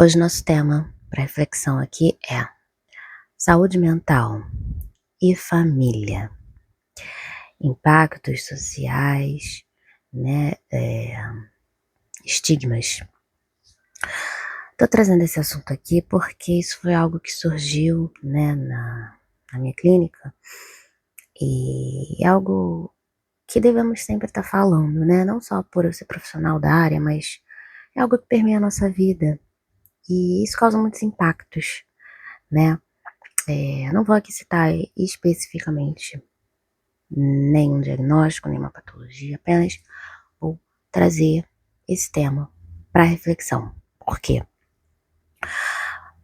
Hoje nosso tema para reflexão aqui é saúde mental e família, impactos sociais, né, estigmas. Tô trazendo esse assunto aqui porque isso foi algo que surgiu, né, na minha clínica e é algo que devemos sempre estar falando, né, não só por eu ser profissional da área, mas é algo que permeia a nossa vida e isso causa muitos impactos, né. Não vou aqui citar especificamente nenhum diagnóstico, nenhuma patologia, apenas vou trazer esse tema para reflexão. Por quê?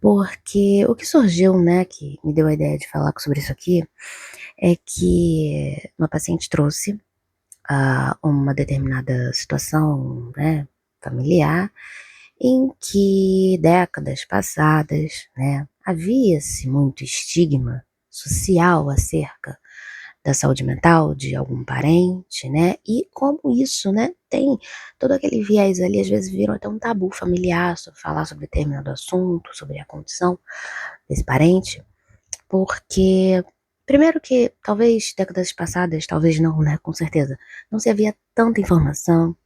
Porque o que surgiu, né, que me deu a ideia de falar sobre isso aqui, é que uma paciente trouxe uma determinada situação, né, familiar, em que décadas passadas, né, havia-se muito estigma social acerca da saúde mental de algum parente, né, e como isso, né, tem todo aquele viés ali, às vezes virou até um tabu familiar, sobre falar sobre determinado assunto, sobre a condição desse parente, porque primeiro que talvez décadas passadas, talvez não, né, com certeza, não se havia tanta informação,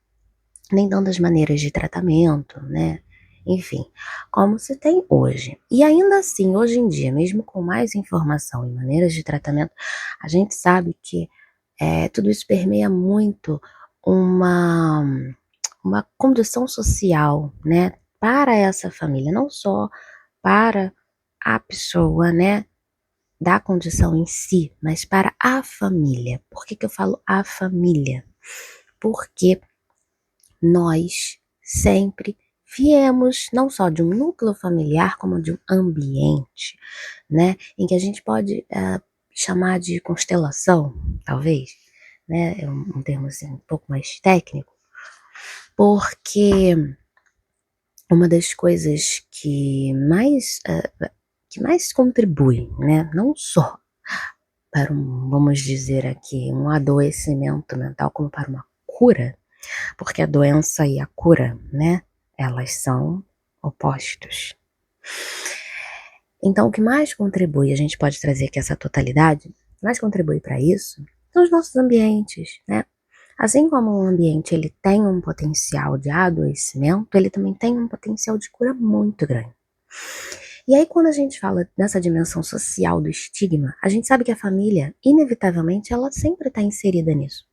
nem tantas maneiras de tratamento, né, enfim, como se tem hoje. E ainda assim, hoje em dia, mesmo com mais informação e maneiras de tratamento, a gente sabe que tudo isso permeia muito uma uma condição social, né, para essa família, não só para a pessoa, né, da condição em si, mas para a família. Por que que eu falo a família? Porque nós sempre viemos não só de um núcleo familiar, como de um ambiente, né, em que a gente pode, chamar de constelação, talvez, né, é um termo, assim, um pouco mais técnico, porque uma das coisas que mais contribui, né, não só para vamos dizer aqui, um adoecimento mental, como para uma cura, porque a doença e a cura, né, elas são opostos. Então o que mais contribui, a gente pode trazer aqui essa totalidade, o que mais contribui para isso, são os nossos ambientes, né. Assim como o ambiente ele tem um potencial de adoecimento, ele também tem um potencial de cura muito grande. E aí quando a gente fala nessa dimensão social do estigma, a gente sabe que a família, inevitavelmente, ela sempre está inserida nisso.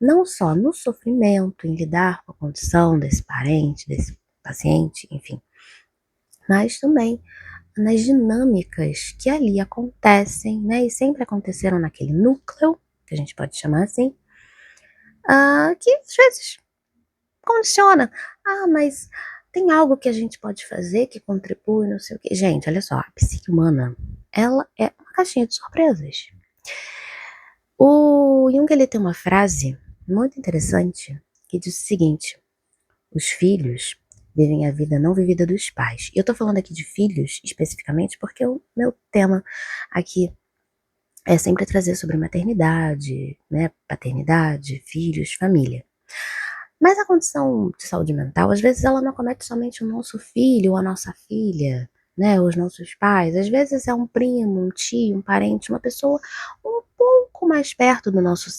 Não só no sofrimento, em lidar com a condição desse parente, desse paciente, enfim, mas também nas dinâmicas que ali acontecem, né, e sempre aconteceram naquele núcleo, que a gente pode chamar assim, que às vezes condiciona. "Ah, mas tem algo que a gente pode fazer que contribui, não sei o quê". Gente, olha só, a psique humana, ela é uma caixinha de surpresas. O Jung, ele tem uma frase muito interessante que diz o seguinte: "Os filhos vivem a vida não vivida dos pais". E eu tô falando aqui de filhos especificamente porque o meu tema aqui é sempre trazer sobre maternidade, né, paternidade, filhos, família. Mas a condição de saúde mental, às vezes, ela não acomete somente o nosso filho ou a nossa filha, né, os nossos pais. Às vezes é um primo, um tio, um parente, uma pessoa um pouco mais perto do nosso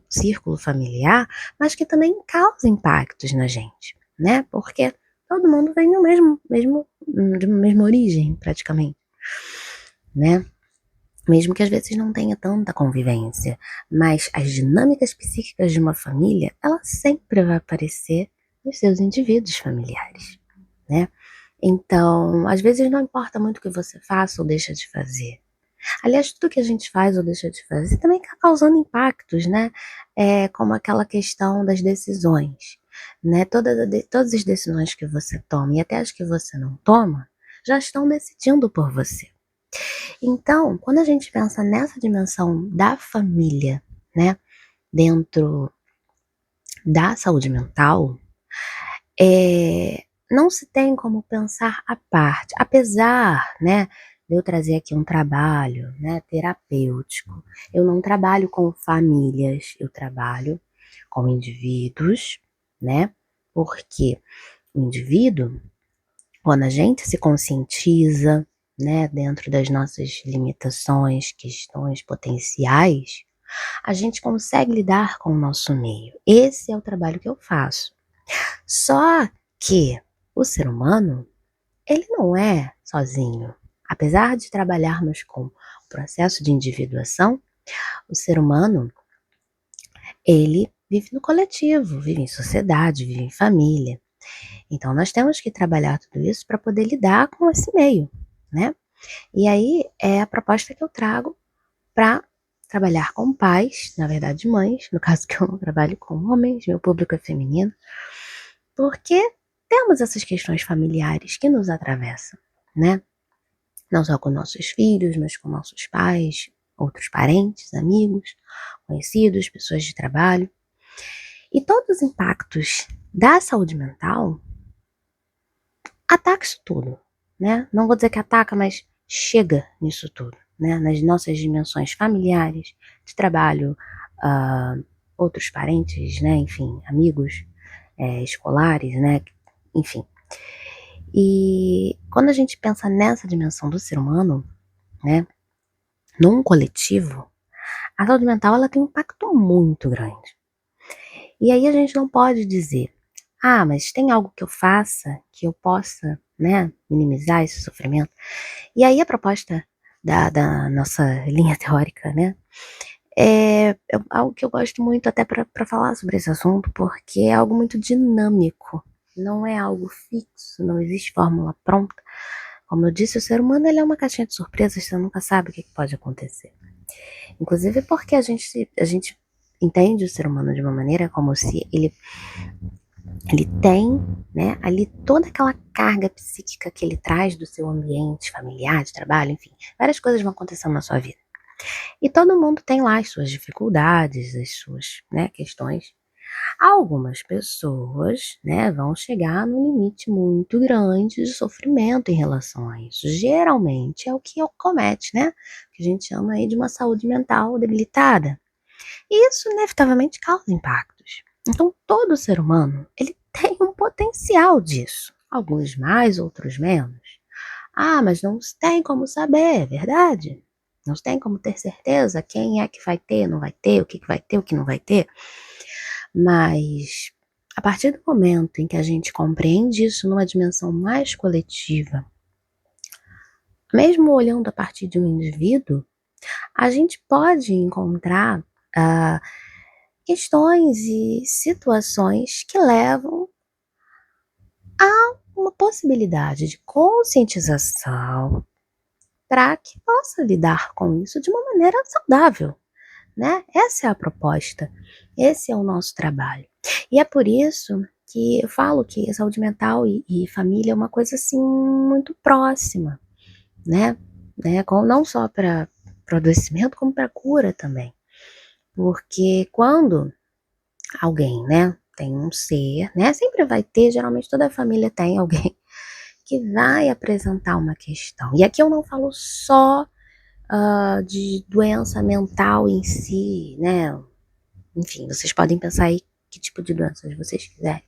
círculo familiar, mas que também causa impactos na gente, né, porque todo mundo vem do de uma mesma origem, praticamente, né. Mesmo que às vezes não tenha tanta convivência, mas as dinâmicas psíquicas de uma família, ela sempre vai aparecer nos seus indivíduos familiares, né. Então, às vezes não importa muito o que você faça ou deixa de fazer. Aliás, tudo que a gente faz ou deixa de fazer também está causando impactos, né, como aquela questão das decisões, né, todas as decisões que você toma e até as que você não toma, já estão decidindo por você. Então, quando a gente pensa nessa dimensão da família, né, dentro da saúde mental, não se tem como pensar à parte, apesar, né, de eu trazer aqui um trabalho, né, terapêutico. Eu não trabalho com famílias, eu trabalho com indivíduos, né, porque o indivíduo Quando a gente se conscientiza, né, dentro das nossas limitações, questões potenciais, a gente consegue lidar com o nosso meio. Esse é o trabalho que eu faço. Só que o ser humano, ele não é sozinho. Apesar de trabalharmos com o processo de individuação, o ser humano, ele vive no coletivo, vive em sociedade, vive em família. Então nós temos que trabalhar tudo isso para poder lidar com esse meio, né? E aí é a proposta que eu trago para trabalhar com pais, na verdade mães, no caso que eu não trabalho com homens, meu público é feminino, porque temos essas questões familiares que nos atravessam, né? Não só com nossos filhos, mas com nossos pais, outros parentes, amigos, conhecidos, pessoas de trabalho. E todos os impactos da saúde mental ataca isso tudo, né? Não vou dizer que ataca, mas chega nisso tudo, né? Nas nossas dimensões familiares, de trabalho, uh, outros parentes, né? Enfim, amigos, escolares, né? Enfim. E quando a gente pensa nessa dimensão do ser humano, né? Num coletivo, a saúde mental ela tem um impacto muito grande. E aí a gente não pode dizer, ah, mas tem algo que eu faça que eu possa, né, minimizar esse sofrimento? E aí a proposta da nossa linha teórica, né, é algo que eu gosto muito até para falar sobre esse assunto, porque é algo muito dinâmico, não é algo fixo, não existe fórmula pronta. Como eu disse, o ser humano ele é uma caixinha de surpresas, você nunca sabe o que pode acontecer. Inclusive porque a gente entende o ser humano de uma maneira como se ele tem, né, ali toda aquela carga psíquica que ele traz do seu ambiente familiar, de trabalho, enfim, várias coisas vão acontecendo na sua vida. E todo mundo tem lá as suas dificuldades, as suas, né, questões. Algumas pessoas, né, vão chegar num limite muito grande de sofrimento em relação a isso. Geralmente é o que comete, né, que a gente chama aí de uma saúde mental debilitada. E isso inevitavelmente causa impactos. Então, todo ser humano, ele tem um potencial disso. Alguns mais, outros menos. Ah, mas não se tem como saber, é verdade? Não se tem como ter certeza quem é que vai ter, não vai ter, o que vai ter, o que não vai ter. Mas, a partir do momento em que a gente compreende isso numa dimensão mais coletiva, mesmo olhando a partir de um indivíduo, a gente pode encontrar ah, questões e situações que levam a uma possibilidade de conscientização para que possa lidar com isso de uma maneira saudável, né? Essa é a proposta, esse é o nosso trabalho. E é por isso que eu falo que a saúde mental e família é uma coisa assim muito próxima, né? Não só para o adoecimento, como para a cura também. Porque quando alguém, né, tem um ser, né, sempre vai ter, geralmente toda família tem alguém que vai apresentar uma questão. E aqui eu não falo só de doença mental em si, né, enfim, vocês podem pensar aí que tipo de doenças vocês quiserem,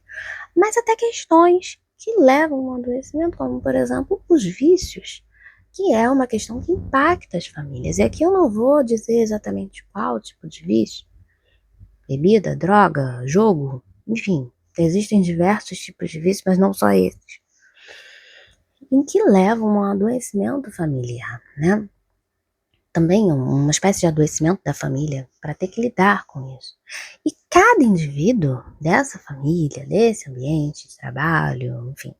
mas até questões que levam ao adoecimento, como por exemplo os vícios, que é uma questão que impacta as famílias. E aqui eu não vou dizer exatamente qual tipo de vício, bebida, droga, jogo, enfim, existem diversos tipos de vício, mas não só esses, em que levam a um adoecimento familiar, né? Também uma espécie de adoecimento da família para ter que lidar com isso. E cada indivíduo dessa família, desse ambiente de trabalho, enfim,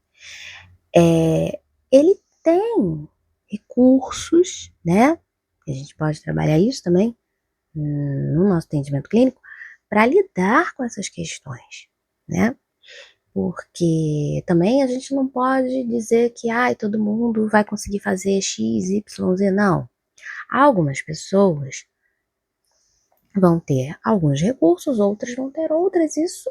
ele tem recursos, né? A gente pode trabalhar isso também no nosso atendimento clínico para lidar com essas questões, né? Porque também a gente não pode dizer que todo mundo vai conseguir fazer X, Y, Z, não. Algumas pessoas vão ter alguns recursos, outras vão ter outras. Isso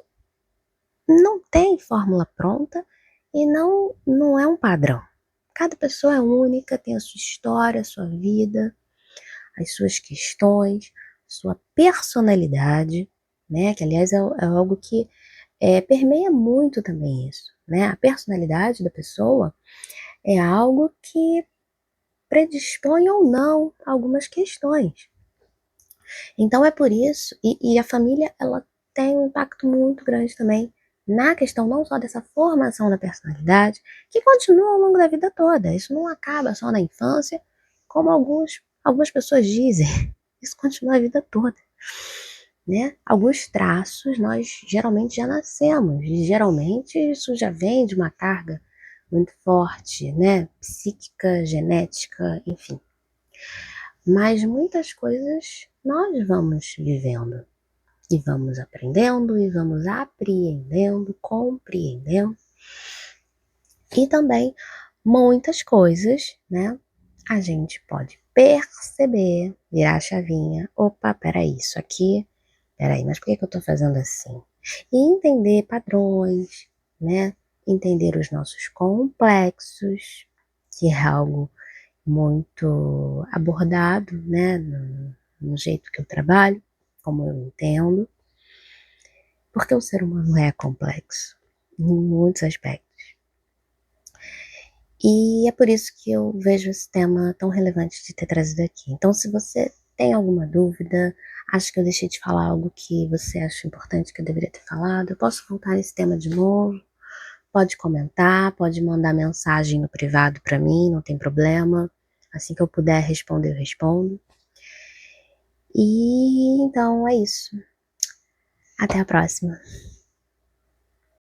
não tem fórmula pronta e não é um padrão. Cada pessoa é única, tem a sua história, a sua vida, as suas questões, sua personalidade, né? Que aliás é algo que permeia muito também isso, né? A personalidade da pessoa é algo que predispõe ou não a algumas questões. Então é por isso, e a família, ela tem um impacto muito grande também na questão não só dessa formação da personalidade, que continua ao longo da vida toda. Isso não acaba só na infância, como algumas pessoas dizem. Isso continua a vida toda, né? Alguns traços nós geralmente já nascemos, e geralmente isso já vem de uma carga muito forte, né? Psíquica, genética, enfim. Mas muitas coisas nós vamos vivendo e vamos aprendendo e vamos apreendendo, compreendendo. E também muitas coisas, né? A gente pode perceber, virar a chavinha. Opa, peraí, isso aqui, peraí, mas por que eu tô fazendo assim? E entender padrões, né? Entender os nossos complexos, que é algo muito abordado, né, no jeito que eu trabalho, como eu entendo, porque o ser humano é complexo em muitos aspectos. E é por isso que eu vejo esse tema tão relevante de ter trazido aqui. Então, se você tem alguma dúvida, acha que eu deixei de falar algo que você acha importante que eu deveria ter falado, eu posso voltar nesse tema de novo. Pode comentar, pode mandar mensagem no privado para mim, não tem problema. Assim que eu puder responder, eu respondo. E então é isso. Até a próxima.